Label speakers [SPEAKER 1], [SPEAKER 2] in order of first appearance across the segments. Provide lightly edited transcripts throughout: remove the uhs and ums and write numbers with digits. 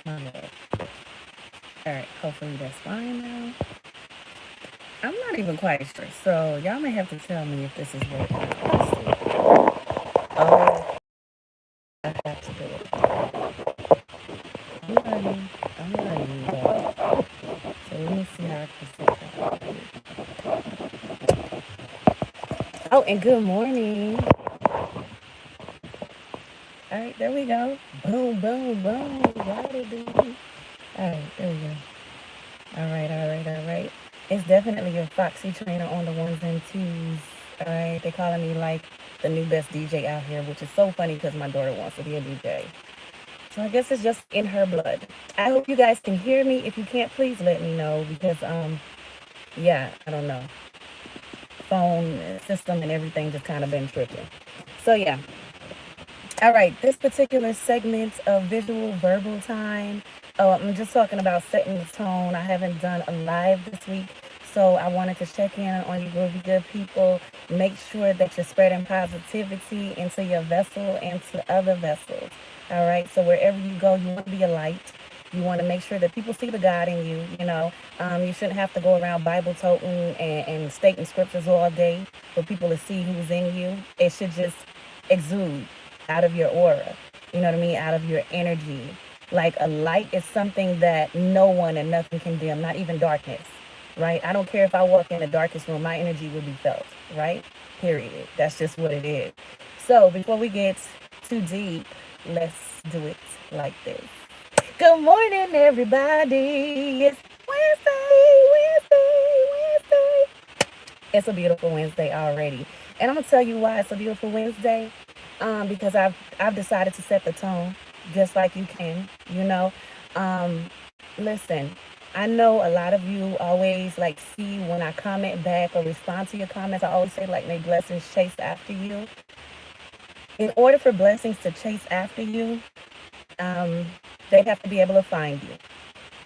[SPEAKER 1] My bad. All right, hopefully that's fine now. I'm not even quite sure, so y'all may have to tell me if this is working. Let's see. Oh, I have to do it. I'm learning. I'm learning, y'all. So let me see how I can set that up. Oh, and good morning. All right, there we go. Boom, boom, boom. Got it, baby. All right, there we go. All right, all right, all right. It's definitely your Foxy trainer on the ones and twos. All right, they calling me like the new best DJ out here, which is so funny because my daughter wants to be a DJ. So I guess it's just in her blood. I hope you guys can hear me. If you can't, please let me know because yeah, I don't know. Phone system and everything just kind of been tripping. So yeah, all right, this particular segment of visual verbal time, I'm just talking about setting the tone. I haven't done a live this week, so I wanted to check in on you groovy good people. Make sure that you're spreading positivity into your vessel and to other vessels. All right, so wherever you go, you want to be a light. You want to make sure that people see the God in you. You shouldn't have to go around Bible toting and stating scriptures all day for people to see who's in you. It should just exude out of your aura, you know what I mean? Out of your energy. Like a light is something that no one and nothing can dim, not even darkness, right? I don't care if I walk in the darkest room, my energy will be felt, right? Period. That's just what it is. So before we get too deep, let's do it like this. Good morning, everybody. It's Wednesday. It's a beautiful Wednesday already. And I'm gonna tell you why it's a beautiful Wednesday. Because I've decided to set the tone just like you can, you know. Um, Listen, I know a lot of you always like see when I comment back or respond to your comments, I always say like may blessings chase after you. In order for blessings to chase after you, um, they have to be able to find you.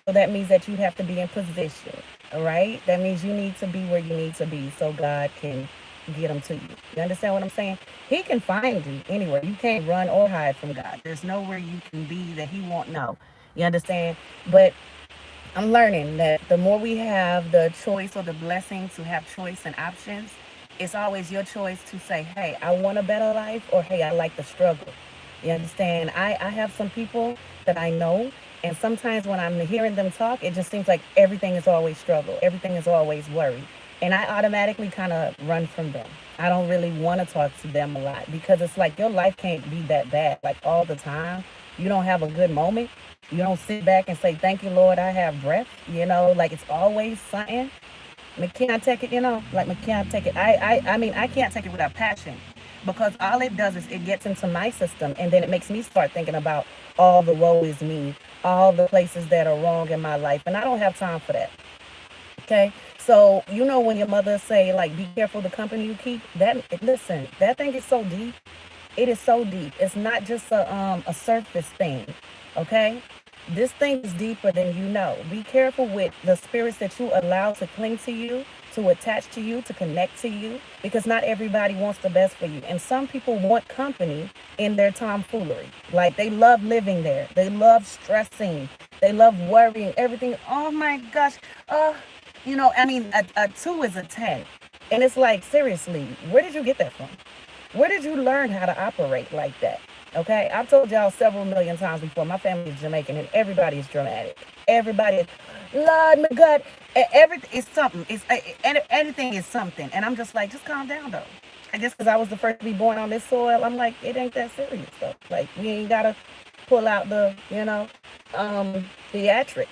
[SPEAKER 1] So that means that you have to be in position, all right? That means you need to be where you need to be so God can get them to you. You understand what I'm saying? He can find you anywhere. You can't run or hide from God. There's nowhere you can be that He won't know. You understand? But I'm learning that the more we have the choice or the blessing to have choice and options, it's always your choice to say, hey, I want a better life, or hey, I like the struggle. You understand? I have some people that I know, and sometimes when I'm hearing them talk, it just seems like everything is always struggle, everything is always worry. And I automatically kind of run from them. I don't really want to talk to them a lot because it's like your life can't be that bad, like all the time. You don't have a good moment. You don't sit back and say, thank you, Lord, I have breath. Like it's always something. I can't take it, like I can't take it. I mean, I can't take it without passion because all it does is it gets into my system and then it makes me start thinking about all the woe is me, all the places that are wrong in my life. And I don't have time for that. Okay. So, when your mother say like, be careful the company you keep, listen, that thing is so deep. It is so deep. It's not just a surface thing. Okay? This thing is deeper than you know. Be careful with the spirits that you allow to cling to you, to attach to you, to connect to you, because not everybody wants the best for you. And some people want company in their tomfoolery. Like they love living there. They love stressing. They love worrying, everything. Oh my gosh. I mean, a two is a 10. And it's like, seriously, where did you get that from? Where did you learn how to operate like that? Okay, I've told y'all several million times before. My family is Jamaican, and everybody is dramatic. Everybody is, Lord, my God, everything is something. Anything is something, and I'm just like, just calm down, though. I guess because I was the first to be born on this soil, I'm like, it ain't that serious, though. Like, we ain't gotta pull out theatrics,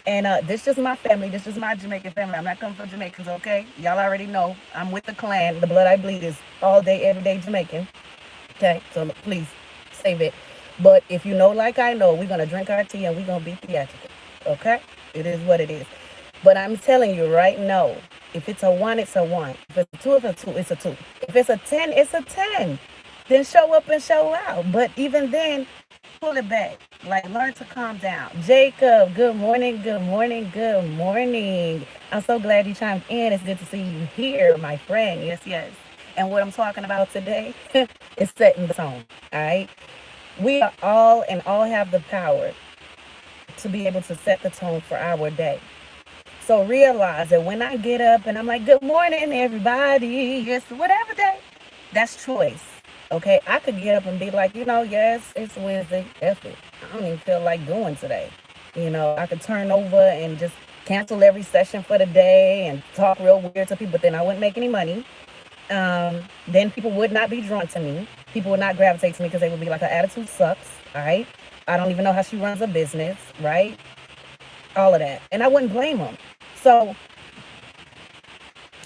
[SPEAKER 1] And this is my family. This is my Jamaican family. I'm not coming for Jamaicans, okay? Y'all already know. I'm with the clan. The blood I bleed is all day, every day Jamaican. Okay? So please save it. But if you know like I know, we're going to drink our tea and we're going to be theatrical. Okay? It is what it is. But I'm telling you right now, if it's a 1, it's a 1. If it's a 2, it's a 2. If it's a 10, it's a 10. Then show up and show out. But even then, pull it back. Like, learn to calm down. Jacob, good morning, good morning, good morning. I'm so glad you chimed in. It's good to see you here, my friend. Yes, yes. And what I'm talking about today is setting the tone. All right. We are all and all have the power to be able to set the tone for our day. So realize that when I get up and I'm like, good morning, everybody, it's whatever day, that's choice. Okay, I could get up and be like, yes, it's Wednesday. F it. I don't even feel like doing today. I could turn over and just cancel every session for the day and talk real weird to people, but then I wouldn't make any money. Then people would not be drawn to me. People would not gravitate to me because they would be like, her attitude sucks. All right. I don't even know how she runs a business. Right. All of that. And I wouldn't blame them. So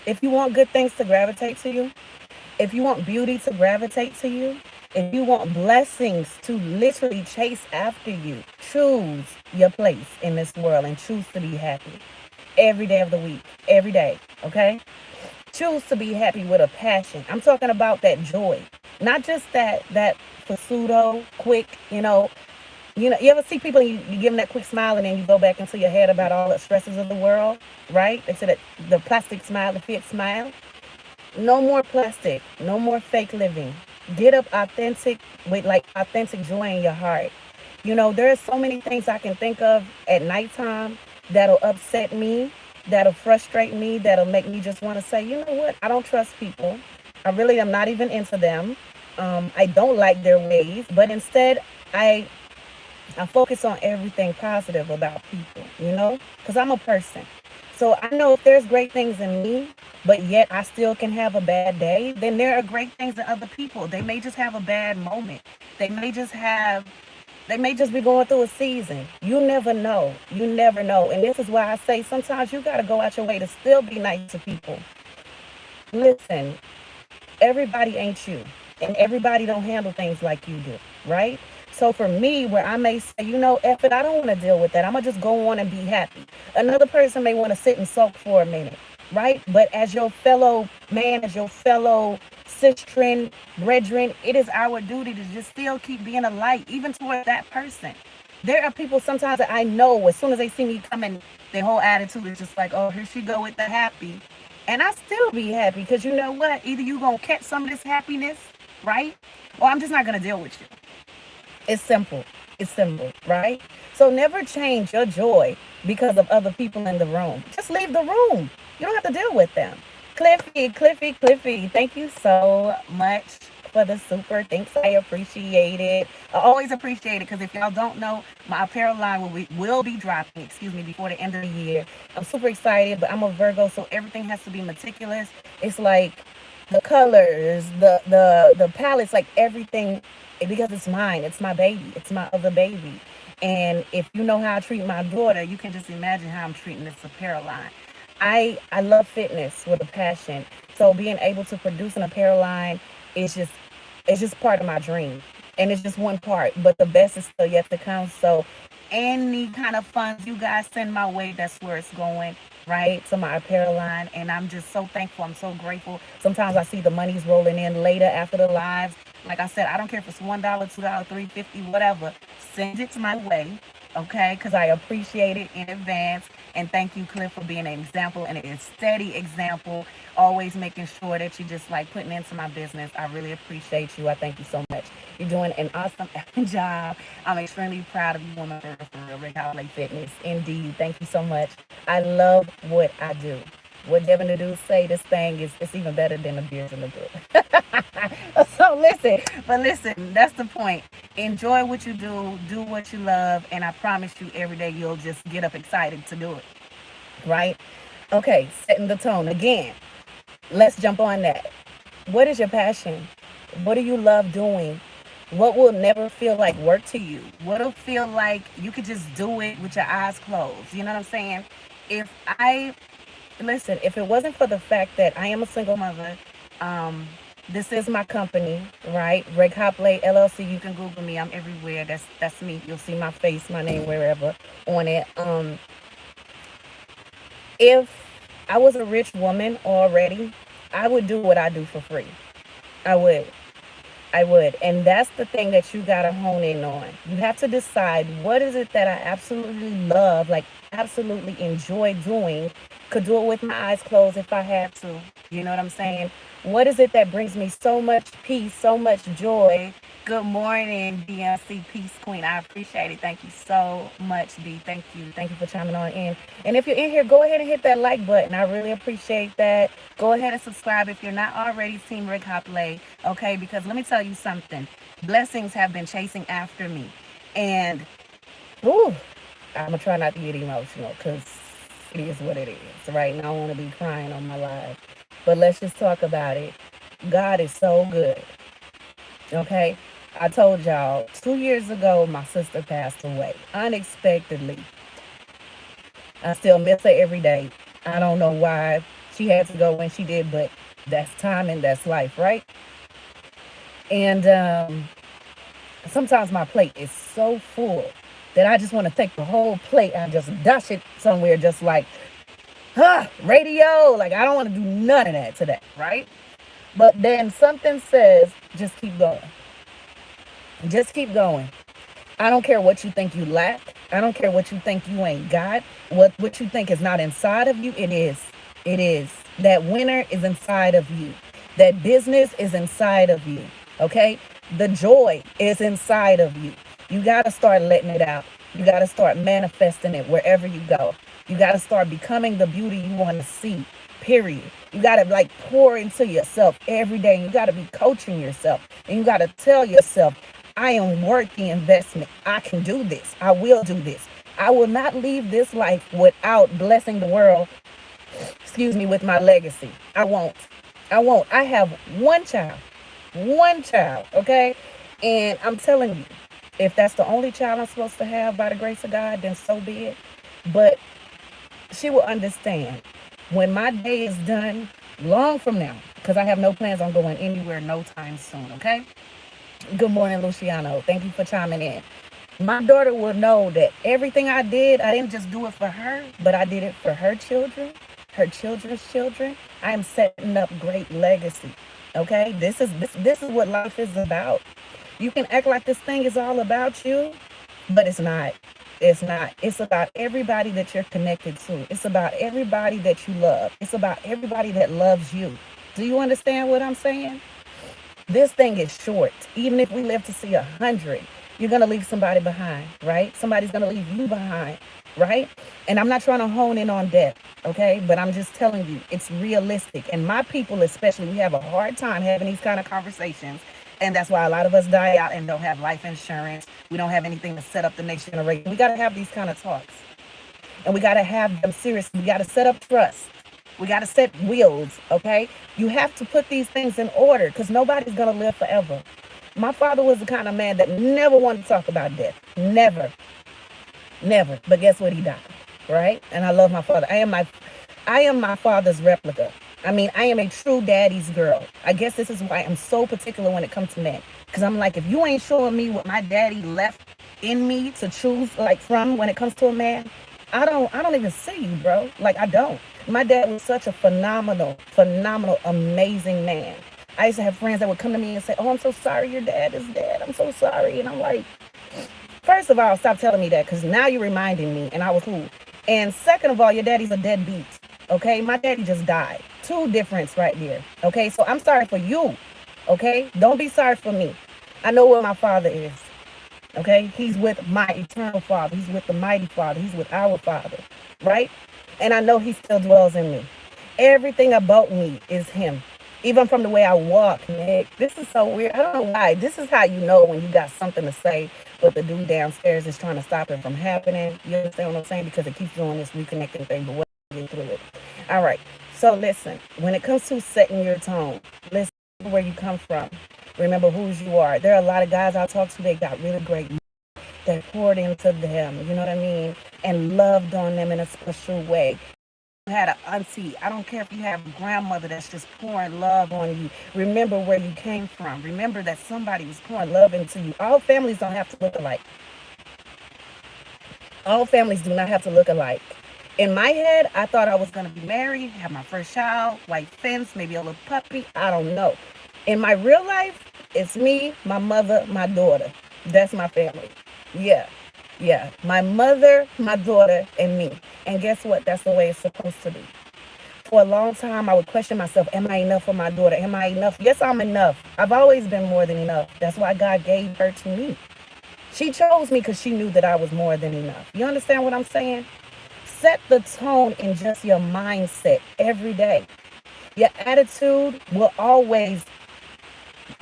[SPEAKER 1] if you want good things to gravitate to you, if you want beauty to gravitate to you, if you want blessings to literally chase after you, choose your place in this world and choose to be happy every day of the week, every day. Okay. Choose to be happy with a passion. I'm talking about that joy, not just that pseudo quick. You ever see people and you give them that quick smile and then you go back into your head about all the stresses of the world, right? They say that the plastic smile, the fake smile. No more plastic, no more fake living. Get up authentic with like authentic joy in your heart. There are so many things I can think of at nighttime that'll upset me, that'll frustrate me, that'll make me just want to say, you know what? I don't trust people. I really am not even into them. I don't like their ways, but instead I focus on everything positive about people, because I'm a person. So I know if there's great things in me, but yet I still can have a bad day, then there are great things in other people. They may just have a bad moment. They may just be going through a season. You never know. You never know. And this is why I say sometimes you got to go out your way to still be nice to people. Listen, everybody ain't you. And everybody don't handle things like you do, right? So for me, where I may say, F it, I don't want to deal with that. I'm going to just go on and be happy. Another person may want to sit and sulk for a minute, right? But as your fellow man, as your fellow sistren, brethren, it is our duty to just still keep being a light, even toward that person. There are people sometimes that I know as soon as they see me coming, their whole attitude is just like, oh, here she go with the happy. And I still be happy because you know what? Either you going to catch some of this happiness, right? Or I'm just not going to deal with you. It's simple. It's simple, right? So never change your joy because of other people in the room. Just leave the room. You don't have to deal with them. Cliffy, thank you so much for the super. Thanks, I appreciate it. I always appreciate it because if y'all don't know, my apparel line will be dropping, before the end of the year. I'm super excited, but I'm a Virgo, so everything has to be meticulous. It's like the colors, the palettes, like everything, because it's mine. It's my baby. It's my other baby. And if you know how I treat my daughter, you can just imagine how I'm treating this apparel line. I love fitness with a passion. So being able to produce an apparel line is just part of my dream. And it's just one part, but the best is still yet to come. So any kind of funds you guys send my way, that's where it's going, right? To my apparel line. And I'm just so thankful. I'm so grateful. Sometimes I see the money's rolling in later after the lives. Like I said, I don't care if it's $1, $2, $3.50, whatever. Send it to my way, okay? Because I appreciate it in advance. And thank you, Cliff, for being an example and a steady example. Always making sure that you just like putting into my business. I really appreciate you. I thank you so much. You're doing an awesome job. I'm extremely proud of you, woman, for real. Rick Holiday Fitness. Indeed. Thank you so much. I love what I do. What Devin to do say, this thing it's even better than the beers in the book. So listen, that's the point. Enjoy what you do what you love, and I promise you every day you'll just get up excited to do it. Right? Okay, setting the tone. Again, let's jump on that. What is your passion? What do you love doing? What will never feel like work to you? What'll feel like you could just do it with your eyes closed? You know what I'm saying? If it wasn't for the fact that I am a single mother, this is my company, right? Greg Hopley LLC. You can Google me. I'm everywhere. That's me. You'll see my face, my name, wherever on it. If I was a rich woman already, I would do what I do for free. I would. And that's the thing that you got to hone in on. You have to decide, what is it that I absolutely love, like absolutely enjoy doing, could do it with my eyes closed if I had to. You know what I'm saying? What is it that brings me so much peace, so much joy, Good morning, DMC Peace Queen. I appreciate it. Thank you so much, D. Thank you. Thank you for chiming on in. And if you're in here, go ahead and hit that like button. I really appreciate that. Go ahead and subscribe if you're not already Team Rick Hopley. Okay, because let me tell you something. Blessings have been chasing after me. And ooh, I'm gonna try not to get emotional because it is what it is, right? And I don't want to be crying on my live. But let's just talk about it. God is so good. Okay. I told y'all 2 years ago, my sister passed away unexpectedly. I still miss her every day. I don't know why she had to go when she did, but that's time and that's life, right? And sometimes my plate is so full that I just want to take the whole plate and just dash it somewhere, just like, radio. Like, I don't want to do none of that today, right? But then something says, just keep going. Just keep going. I don't care what you think you lack. I don't care what you think you ain't got. What you think is not inside of you, it is. It is. That winner is inside of you. That business is inside of you. Okay? The joy is inside of you. You got to start letting it out. You got to start manifesting it wherever you go. You got to start becoming the beauty you want to see. Period. You got to like pour into yourself every day. You got to be coaching yourself. And you got to tell yourself, I am worth the investment. I can do this. I will do this. I will not leave this life without blessing the world, with my legacy. I won't. I won't. I have one child, okay? And I'm telling you, if that's the only child I'm supposed to have by the grace of God, then so be it. But she will understand when my day is done, long from now, because I have no plans on going anywhere no time soon, okay? Good morning, Luciano. Thank you for chiming in. My daughter will know that everything I did, I didn't just do it for her, but I did it for her children, her children's children. I am setting up great legacy. Okay? This is what life is about. You can act like this thing is all about you, but it's not. It's not. It's about everybody that you're connected to. It's about everybody that you love. It's about everybody that loves you. Do you understand what I'm saying? This thing is short. Even if we live to see 100, you're going to leave somebody behind, right? Somebody's going to leave you behind, right? And I'm not trying to hone in on death, okay? But I'm just telling you, it's realistic. And my people especially, we have a hard time having these kind of conversations. And that's why a lot of us die out and don't have life insurance. We don't have anything to set up the next generation. We got to have these kind of talks. And we got to have them serious. We got to set up trust. We got to set wills, okay? You have to put these things in order because nobody's going to live forever. My father was the kind of man that never wanted to talk about death. Never. Never. But guess what? He died, right? And I love my father. I am my father's replica. I mean, I am a true daddy's girl. I guess this is why I'm so particular when it comes to men. Because I'm like, if you ain't showing me what my daddy left in me to choose like from when it comes to a man, I don't even see you, bro. Like, I don't. My dad was such a phenomenal, amazing man. I used to have friends that would come to me and say, oh, I'm so sorry your dad is dead. I'm so sorry. And I'm like, first of all, stop telling me that because now you're reminding me and I was cool. And second of all, your daddy's a deadbeat. Okay, my daddy just died. Two difference right there. Okay, so I'm sorry for you. Okay, don't be sorry for me. I know where my father is. Okay, he's with my eternal Father. He's with the mighty Father. He's with our Father, right? And I know he still dwells in me. Everything about me is him. Even from the way I walk, Nick. This is so weird. I don't know why. This is how you know when you got something to say, but the dude downstairs is trying to stop it from happening. You understand what I'm saying? Because it keeps doing this reconnecting thing, but we'll get through it. All right. So listen, when it comes to setting your tone, listen where you come from. Remember who you are. There are a lot of guys I talk to, they got really great that poured into them, you know what I mean? And loved on them in a special way. You had an auntie, I don't care if you have a grandmother that's just pouring love on you. Remember where you came from. Remember that somebody was pouring love into you. All families don't have to look alike. All families do not have to look alike. In my head, I thought I was going to be married, have my first child, white fence, maybe a little puppy. I don't know. In my real life, it's me, my mother, my daughter. That's my family. Yeah. My mother, my daughter, and me. And guess what? That's the way it's supposed to be. For a long time, I would question myself, am I enough for my daughter? Am I enough? Yes, I'm enough. I've always been more than enough. That's why God gave her to me. She chose me because she knew that I was more than enough. You understand what I'm saying? Set the tone in just your mindset every day. Your attitude will always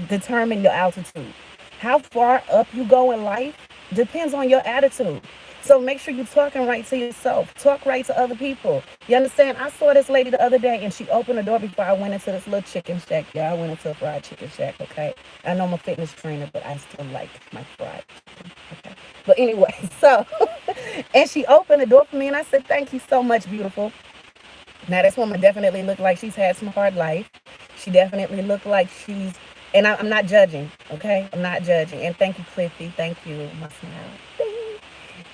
[SPEAKER 1] determine your altitude. How far up you go in life depends on your attitude. So make sure you're talking right to yourself. Talk right to other people. You understand? I saw this lady the other day and she opened the door before I went into this little chicken shack. Yeah, I went into a fried chicken shack, okay? I know I'm a fitness trainer, but I still like my fried chicken, okay? But anyway, so, and she opened the door for me and I said, thank you so much, beautiful. Now, this woman definitely looked like she's had some hard life. She definitely looked like she's, and I'm not judging, okay? I'm not judging. And thank you, Cliffy. Thank you, my smile.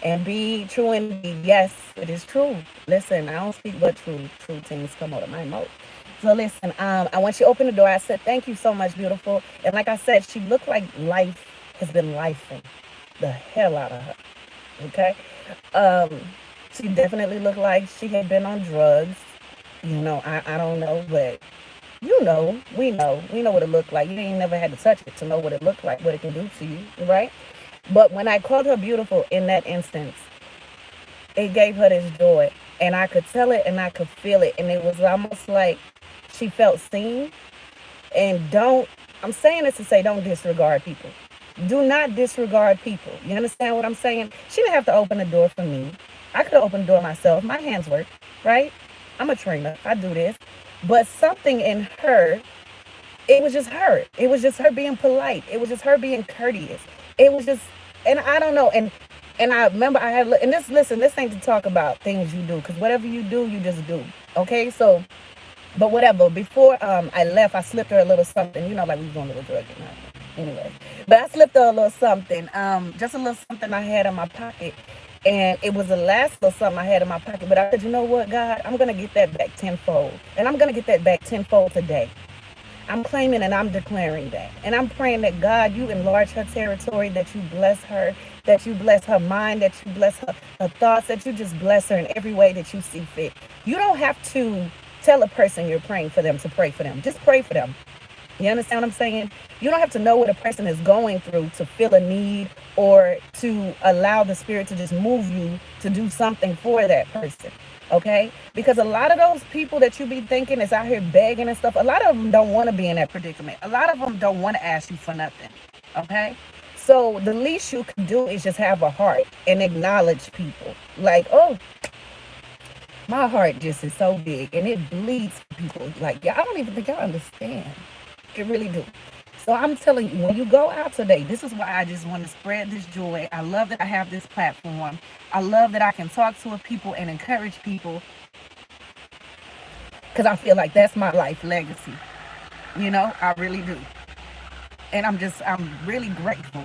[SPEAKER 1] And be true indeed. Yes, it is true. Listen, I don't speak but true. True things come out of my mouth. So listen, I want you to open the door. I said, thank you so much, beautiful. And like I said, she looked like life has been lifing the hell out of her. Okay? Um, she definitely looked like she had been on drugs. You know, I don't know, but you know, we know what it looked like. You ain't never had to touch it to know what it looked like, what it can do to you, right? But when I called her beautiful in that instance, it gave her this joy. And I could tell it and I could feel it. And it was almost like she felt seen. And I'm saying this to say, don't disregard people. Do not disregard people. You understand what I'm saying? She didn't have to open the door for me. I could have opened the door myself. My hands work, right? I'm a trainer. I do this. But something in her, it was just her. It was just her being polite. It was just her being courteous. It was just, and I don't know. And I remember I had, and listen, this ain't to talk about things you do, because whatever you do, you just do. Okay, so, but whatever. Before I left, I slipped her a little something. You know, like we was doing a little drug anyway. But I slipped her a little something, just a little something I had in my pocket. And it was the last little something I had in my pocket. But I said, you know what, God, I'm going to get that back tenfold. And I'm going to get that back tenfold today. I'm claiming and I'm declaring that. And I'm praying that, God, you enlarge her territory, that you bless her, that you bless her mind, that you bless her thoughts, that you just bless her in every way that you see fit. You don't have to tell a person you're praying for them to pray for them. Just pray for them. You understand what I'm saying? You don't have to know what a person is going through to feel a need or to allow the Spirit to just move you to do something for that person. Okay? Because a lot of those people that you be thinking is out here begging and stuff, a lot of them don't want to be in that predicament. A lot of them don't want to ask you for nothing. Okay? So the least you can do is just have a heart and acknowledge people. Like, oh, my heart just is so big and it bleeds for people. Like, yeah, I don't even think y'all understand. It really do. So I'm telling you, when you go out today, this is why I just want to spread this joy. I love that I have this platform. I love that I can talk to people and encourage people, because I feel like that's my life legacy. You know, I really do. And I'm really grateful.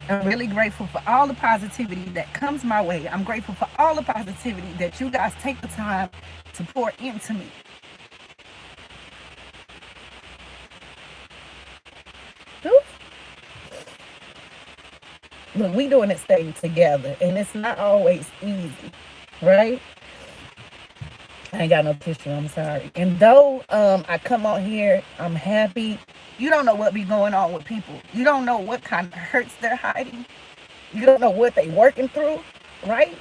[SPEAKER 1] I'm really grateful for all the positivity that comes my way. I'm grateful for all the positivity that you guys take the time to pour into me. Look, we doing this thing together, and it's not always easy, right? I ain't got no tissue, I'm sorry. And though I come out here, I'm happy. You don't know what be going on with people. You don't know what kind of hurts they're hiding. You don't know what they working through, right?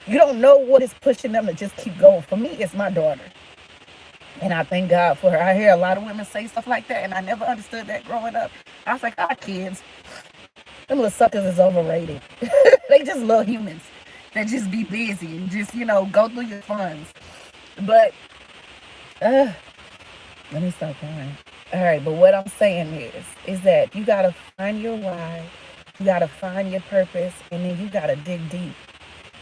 [SPEAKER 1] You don't know what is pushing them to just keep going. For me, it's my daughter. And I thank God for her. I hear a lot of women say stuff like that, and I never understood that growing up. I was like, our kids, them little suckers is overrated. They just little humans that just be busy and just, go through your funds. But, let me stop crying. All right, but what I'm saying is that you got to find your why. You got to find your purpose, and then you got to dig deep.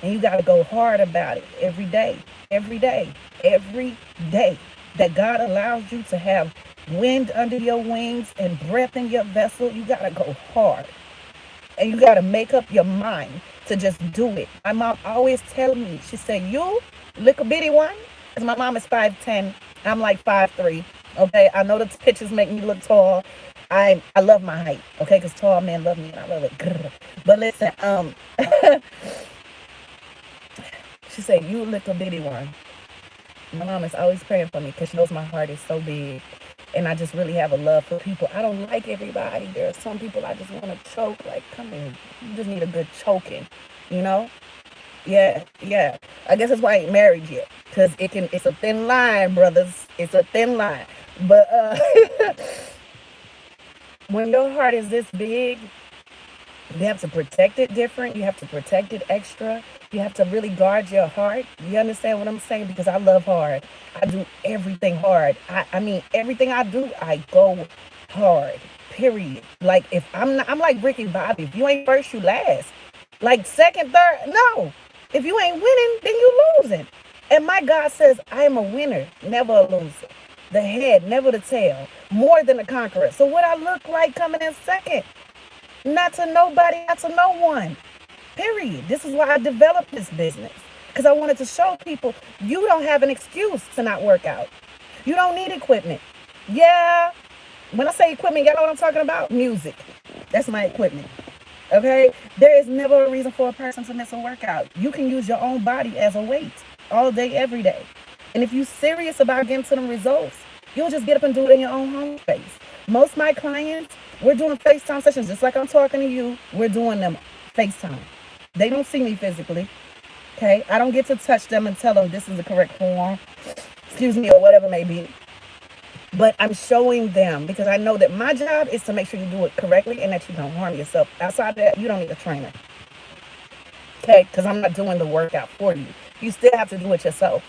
[SPEAKER 1] And you got to go hard about it every day, every day, every day. That God allows you to have wind under your wings and breath in your vessel. You got to go hard. And you got to make up your mind to just do it. My mom always tell me, she said, you little bitty one, because my mom is 5'10", I'm like 5'3", okay? I know the pictures make me look tall. I love my height, okay? Because tall men love me and I love it. But listen, she said, you little bitty one, My mom is always praying for me because she knows my heart is so big. And I just really have a love for people. I don't like everybody. There are some people I just want to choke. Like, come here. You just need a good choking, you know? Yeah, yeah. I guess that's why I ain't married yet. Because it's a thin line, brothers. It's a thin line. But when your heart is this big, you have to protect it different. You have to protect it extra. You have to really guard your heart. You understand what I'm saying? Because I love hard. I do everything hard. I mean, everything I do, I go hard. Period. Like if I'm not, I'm like Ricky Bobby. If you ain't first, you last. Like second, third, no. If you ain't winning, then you losing. And my God says, I am a winner, never a loser. The head, never the tail. More than a conqueror. So what I look like coming in second? Not to nobody, not to no one. Period. This is why I developed this business. Because I wanted to show people you don't have an excuse to not work out. You don't need equipment. Yeah. When I say equipment, y'all know what I'm talking about? Music. That's my equipment. Okay? There is never a reason for a person to miss a workout. You can use your own body as a weight all day, every day. And if you're serious about getting to them results, you'll just get up and do it in your own home space. Most of my clients, we're doing FaceTime sessions just like I'm talking to you. We're doing them FaceTime. They don't see me physically. Okay? I don't get to touch them and tell them this is the correct form. Excuse me, or whatever it may be. But I'm showing them because I know that my job is to make sure you do it correctly and that you don't harm yourself. Outside of that, you don't need a trainer. Okay? Because I'm not doing the workout for you. You still have to do it yourself.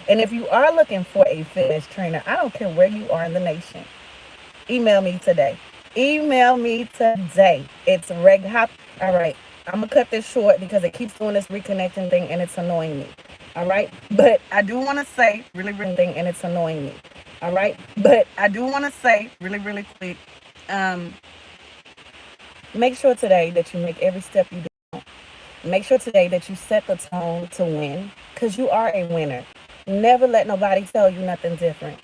[SPEAKER 1] And if you are looking for a fitness trainer, I don't care where you are in the nation, email me today. Email me today. It's Reg Hop. All right. I'm going to cut this short because it keeps doing this reconnecting thing and it's annoying me. All right. But I do want to say really thing and it's annoying me. All right. But I do want to say really quick. Make sure today that you make every step you do. Make sure today that you set the tone to win because you are a winner. Never let nobody tell you nothing different.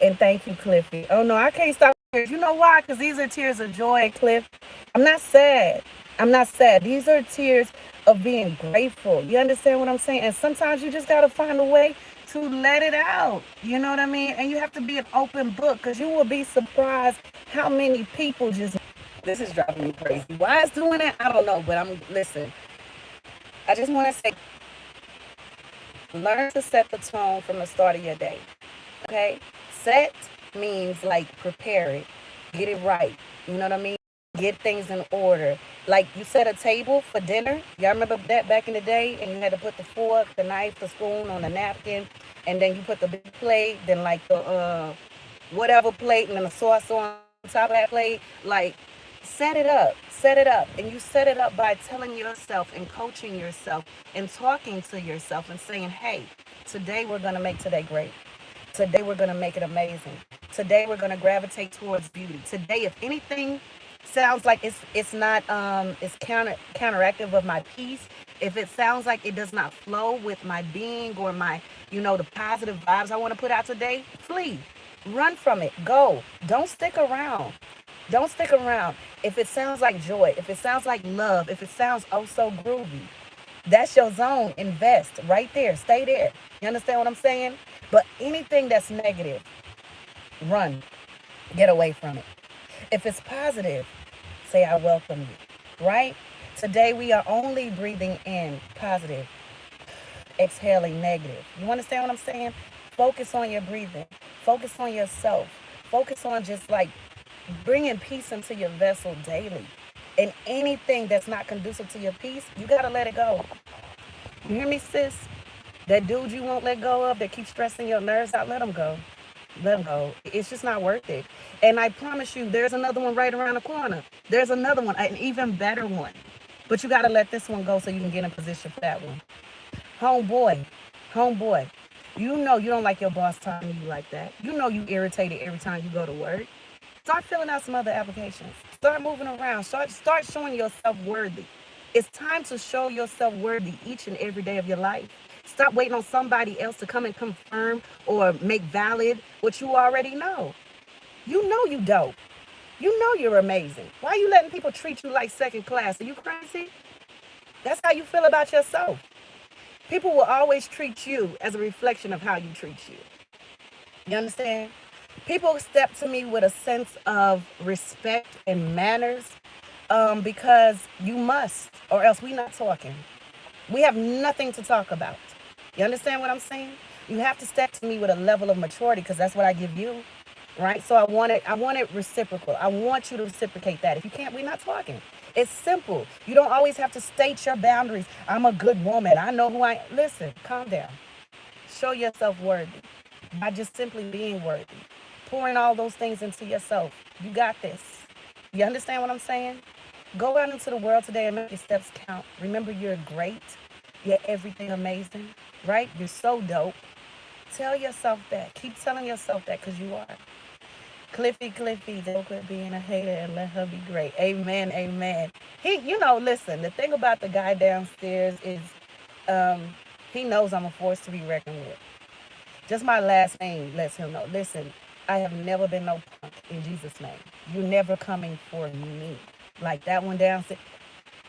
[SPEAKER 1] And thank you, Cliffy. Oh, no, I can't stop tears. You know why? Because these are tears of joy, Cliff. I'm not sad. I'm not sad. These are tears of being grateful. You understand what I'm saying? And sometimes you just got to find a way to let it out. You know what I mean? And you have to be an open book because you will be surprised how many people just... This is driving me crazy. Why it's doing it? I don't know. But listen, I just want to say, learn to set the tone from the start of your day. Okay? Set means like prepare it, get it right. You know what I mean? Get things in order. Like you set a table for dinner. Y'all remember that back in the day? And you had to put the fork, the knife, the spoon on the napkin, and then you put the big plate, then like the whatever plate, and then the sauce on top of that plate. Like set it up, and you set it up by telling yourself and coaching yourself and talking to yourself and saying, "Hey, today we're gonna make today great. Today we're going to make it amazing. Today we're going to gravitate towards beauty. Today, if anything sounds like it's not it's counteractive of my peace, if it sounds like it does not flow with my being or my, the positive vibes I want to put out today, flee. Run from it. Go. Don't stick around. Don't stick around. If it sounds like joy, if it sounds like love, if it sounds oh so groovy, that's your zone. Invest right there. Stay there. You understand what I'm saying? But anything that's negative, run. Get away from it. If it's positive, say I welcome you. Right? Today we are only breathing in positive, exhaling negative. You understand what I'm saying? Focus on your breathing. Focus on yourself. Focus on just like bringing peace into your vessel daily. And anything that's not conducive to your peace, you got to let it go. You hear me, sis? That dude you won't let go of that keeps stressing your nerves out, let him go. Let him go. It's just not worth it. And I promise you, there's another one right around the corner. There's another one, an even better one. But you got to let this one go so you can get in position for that one. Homeboy, you know you don't like your boss talking to you like that. You know you irritated every time you go to work. Start filling out some other applications. Start moving around. Start showing yourself worthy. It's time to show yourself worthy each and every day of your life. Stop waiting on somebody else to come and confirm or make valid what you already know. You know you dope. You know you're amazing. Why are you letting people treat you like second class? Are you crazy? That's how you feel about yourself. People will always treat you as a reflection of how you treat you. You understand? People step to me with a sense of respect and manners, because you must, or else we not talking. We have nothing to talk about. You understand what I'm saying? You have to step to me with a level of maturity because that's what I give you, right? So I want it reciprocal. I want you to reciprocate that. If you can't, we're not talking. It's simple. You don't always have to state your boundaries. I'm a good woman. I know who I am. Listen, calm down. Show yourself worthy by just simply being worthy. Pouring all those things into yourself. You got this. You understand what I'm saying? Go out into the world today and make your steps count. Remember, you're great. You're everything amazing, right? You're so dope. Tell yourself that. Keep telling yourself that because you are. Cliffy, don't quit being a hater and let her be great. Amen, amen. Listen, the thing about the guy downstairs is um, he knows I'm a force to be reckoned with. Just my last name lets him know. Listen, I have never been no punk in Jesus' name. You're never coming for me. Like that one downstairs.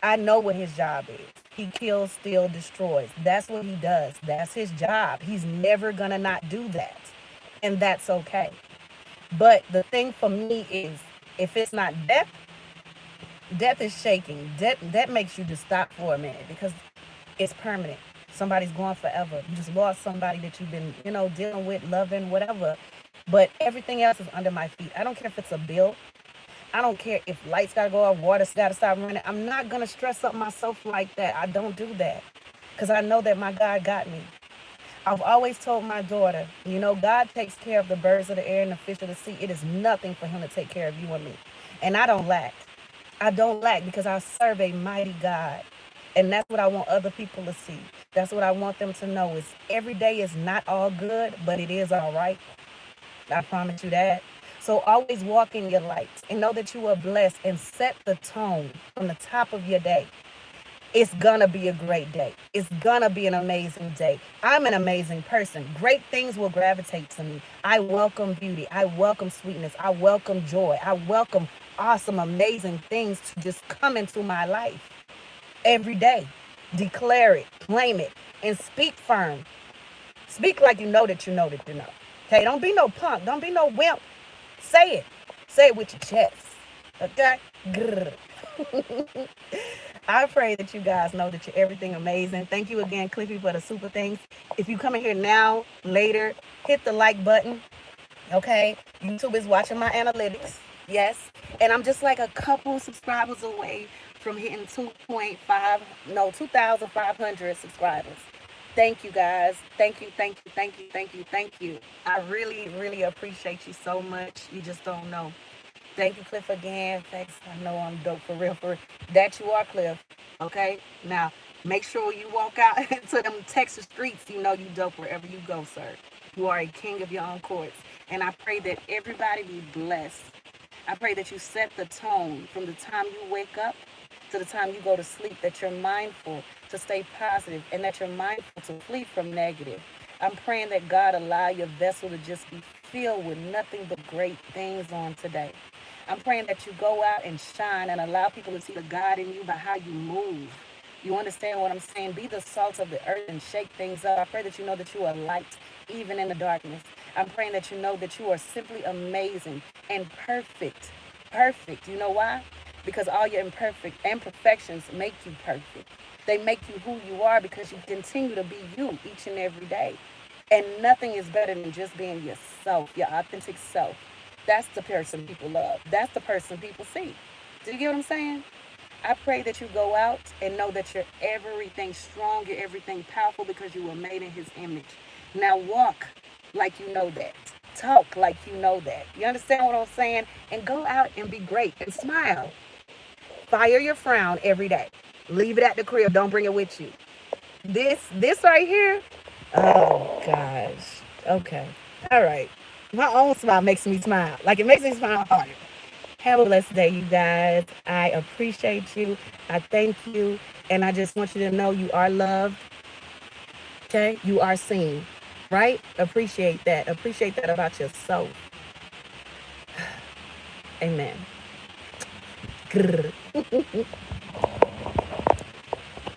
[SPEAKER 1] I know what his job is. He kills, steals, destroys. That's what he does. That's his job. He's never gonna not do that. And that's okay. But the thing for me is if it's not death, death is shaking. That makes you just stop for a minute because it's permanent. Somebody's gone forever. You just lost somebody that you've been, dealing with, loving, whatever. But everything else is under my feet. I don't care if it's a bill. I don't care if lights gotta go off, water's gotta stop running. I'm not gonna stress up myself like that. I don't do that. Because I know that my God got me. I've always told my daughter, God takes care of the birds of the air and the fish of the sea. It is nothing for him to take care of you and me. And I don't lack. I don't lack because I serve a mighty God. And that's what I want other people to see. That's what I want them to know is every day is not all good, but it is all right. I promise you that. So always walk in your light and know that you are blessed and set the tone from the top of your day. It's gonna be a great day. It's gonna be an amazing day. I'm an amazing person. Great things will gravitate to me. I welcome beauty. I welcome sweetness. I welcome joy. I welcome awesome, amazing things to just come into my life every day. Declare it, claim it, and speak firm. Speak like you know that you know that you know. Okay, don't be no punk. Don't be no wimp. Say it. Say it with your chest. Okay? Grr. I pray that you guys know that you're everything amazing. Thank you again, Cliffy, for the super things. If you come in here now, later, hit the like button. Okay? YouTube is watching my analytics. Yes. And I'm just like a couple subscribers away from hitting 2,500 subscribers. Thank you guys. Thank you, thank you, thank you, thank you, thank you. I really, really appreciate you so much. You just don't know. Thank you, Cliff, again. Thanks. I know I'm dope for real. For that, you are, Cliff. Okay? Now, make sure you walk out into them Texas streets. You know you dope wherever you go, sir. You are a king of your own courts. And I pray that everybody be blessed. I pray that you set the tone from the time you wake up to the time you go to sleep, that you're mindful to stay positive and that you're mindful to flee from negative. I'm praying that God allow your vessel to just be filled with nothing but great things on today. I'm praying that you go out and shine and allow people to see the God in you by how you move. You understand what I'm saying? Be the salt of the earth and shake things up. I pray that you know that you are light even in the darkness. I'm praying that you know that you are simply amazing and perfect. Perfect. You know why? Because all your imperfections make you perfect. They make you who you are because you continue to be you each and every day. And nothing is better than just being yourself, your authentic self. That's the person people love. That's the person people see. Do you get what I'm saying? I pray that you go out and know that you're everything strong, you're everything powerful because you were made in his image. Now walk like you know that. Talk like you know that. You understand what I'm saying? And go out and be great and smile. Fire your frown every day. Leave it at the crib. Don't bring it with you. This right here. Oh gosh. Okay. All right. My own smile makes me smile. Like it makes me smile harder. Have a blessed day, you guys. I appreciate you. I thank you. And I just want you to know you are loved. Okay? You are seen. Right? Appreciate that. Appreciate that about yourself. Amen. Grr.